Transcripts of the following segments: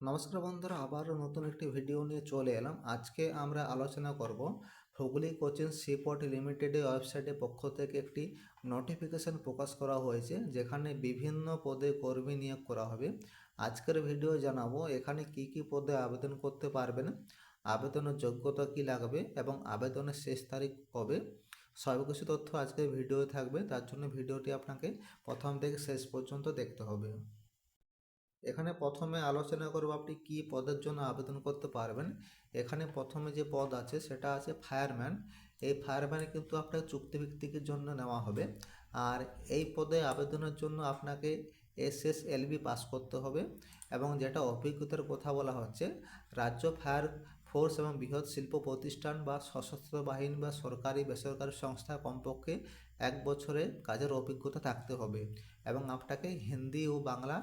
নমস্কার বন্ধুরা, আবারও নতুন একটি ভিডিও নিয়ে চলে এলাম। আজকে আমরা আলোচনা করব হুগলি কোচিং সিপোর্ট লিমিটেডের ওয়েবসাইটের পক্ষ থেকে একটি নোটিফিকেশন প্রকাশ করা হয়েছে, যেখানে বিভিন্ন পদে কর্মী নিয়োগ করা হবে। আজকের ভিডিও জানাবো এখানে কি কি পদে আবেদন করতে পারবেন, আবেদনের যোগ্যতা কি লাগবে এবং আবেদনের শেষ তারিখ কবে। সব কিছু তথ্য আজকের ভিডিও থাকবে, তার জন্য ভিডিওটি আপনাকে প্রথম থেকে শেষ পর্যন্ত দেখতে হবে। এখানে প্রথমে আলোচনা করব আপনি কি পদের জন্য আবেদন করতে পারবেন। এখানে প্রথমে যে পদ আছে সেটা আছে ফায়ারম্যান। এই ফায়ারম্যানে কিন্তু আপনাকে চুক্তিভিত্তিকের জন্য নেওয়া হবে। আর এই পদে আবেদনের জন্য আপনাকে SSLB পাস করতে হবে। এবং যেটা অভিজ্ঞতার কথা বলা হচ্ছে, রাজ্য ফায়ার ফোর্স এবং বৃহৎ শিল্প প্রতিষ্ঠান বা সশস্ত্র বাহিনী বা সরকারি বেসরকারি সংস্থা কমপক্ষে 1 বছরের কাজের অভিজ্ঞতা থাকতে হবে এবং আপনাকে হিন্দি ও বাংলা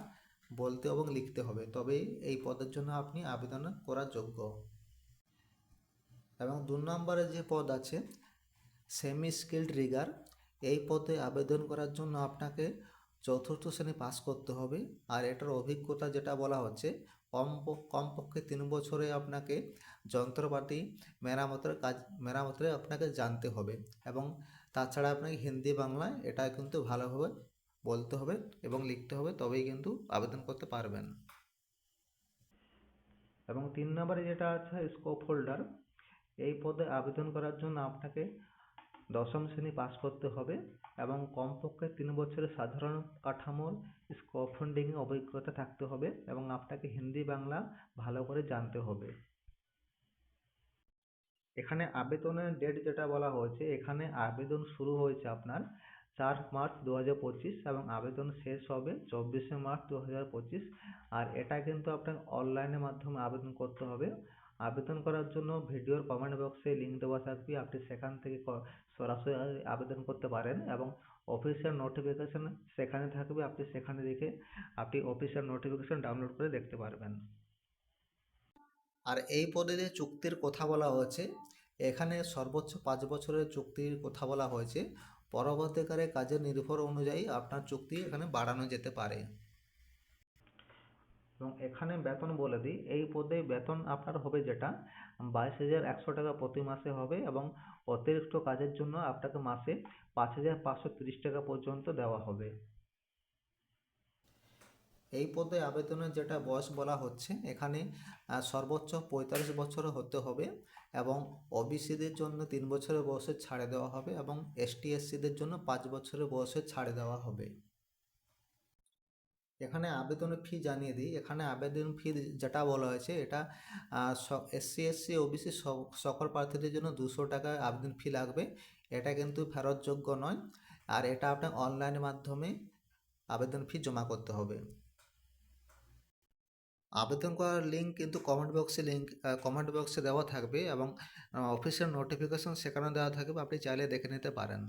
বলতে এবং লিখতে হবে, তবেই এই পদের জন্য আপনি আবেদন করার যোগ্য। এবং 2 নম্বরে যে পদ আছে সেমি স্কিল্ড রিগার, এই পদে আবেদন করার জন্য আপনাকে চতুর্থ শ্রেণী পাস করতে হবে। আর এটার অভিজ্ঞতা যেটা বলা হচ্ছে কমপক্ষে 3 বছরে আপনাকে যন্ত্রপাতি মেরামতের আপনাকে জানতে হবে এবং তাছাড়া আপনাকে হিন্দি বাংলায় এটা কিন্তু ভালোভাবে বলতে হবে এবং লিখতে হবে, তবেই কিন্তু আবেদন করতে পারবেন। এবং 3 নম্বরে যেটা আছে স্কোপ হোল্ডার, এই পদে আবেদন করার জন্য আপনাকে 10ম শ্রেণী পাস করতে হবে এবং কমপক্ষে 3 বছরের সাধারণ কাঠামোর স্কোপহোল্ডিং অভিজ্ঞতা থাকতে হবে এবং আপনাকে হিন্দি বাংলা ভালো করে জানতে হবে। এখানে আবেদনের ডেট যেটা বলা হয়েছে, এখানে আবেদন শুরু হয়েছে আপনার 4 মার্চ 2025 এবং আবেদন শেষ হবে 24শে মার্চ 2025। আর এটা কিন্তু আপনাকে অনলাইনের মাধ্যমে আবেদন করতে হবে। আবেদন করার জন্য ভিডিওর কমেন্ট বক্সে লিঙ্ক দেওয়া থাকবে, আপনি সেখান থেকে সরাসরি আবেদন করতে পারেন এবং অফিসিয়াল নোটিফিকেশন সেখানে থাকবে, আপনি সেখানে দেখে আপনি অফিসিয়াল নোটিফিকেশন ডাউনলোড করে দেখতে পারবেন। আর এই পদে যে চুক্তির কথা বলা হয়েছে, এখানে সর্বোচ্চ 5 বছরের চুক্তির কথা বলা হয়েছে। পরবর্তীকালে কাজের নির্ভর অনুযায়ী আপনার চুক্তি এখানে বাড়ানো যেতে পারে। এবং এখানে বেতন বলে দিই, এই পদে বেতন আপনার হবে যেটা 22,100 টাকা প্রতি মাসে হবে এবং অতিরিক্ত কাজের জন্য আপনাকে মাসে 5,530 টাকা পর্যন্ত দেওয়া হবে। এই পদে আবেদনের যেটা বয়স বলা হচ্ছে, এখানে সর্বোচ্চ 45 বছর হতে হবে এবং ওবিসিদের জন্য 3 বছরের বয়সের ছাড়ে দেওয়া হবে এবং ST/SCদের জন্য 5 বছরের বয়সের ছাড়ে দেওয়া হবে। এখানে আবেদনের ফি জানিয়ে দিই। এখানে আবেদন ফি যেটা বলা হয়েছে, এটা SC/SC OBC সকল প্রার্থীদের জন্য 200 টাকা আবেদন ফি লাগবে। এটা কিন্তু ফেরতযোগ্য নয়, আর এটা আপনার অনলাইনের মাধ্যমে আবেদন ফি জমা করতে হবে। আবেদন করার লিঙ্ক কিন্তু কমেন্ট বক্সে দেওয়া থাকবে এবং অফিসিয়াল নোটিফিকেশন সেখানে দেওয়া থাকবে, আপনি চাইলে দেখে নিতে পারেন।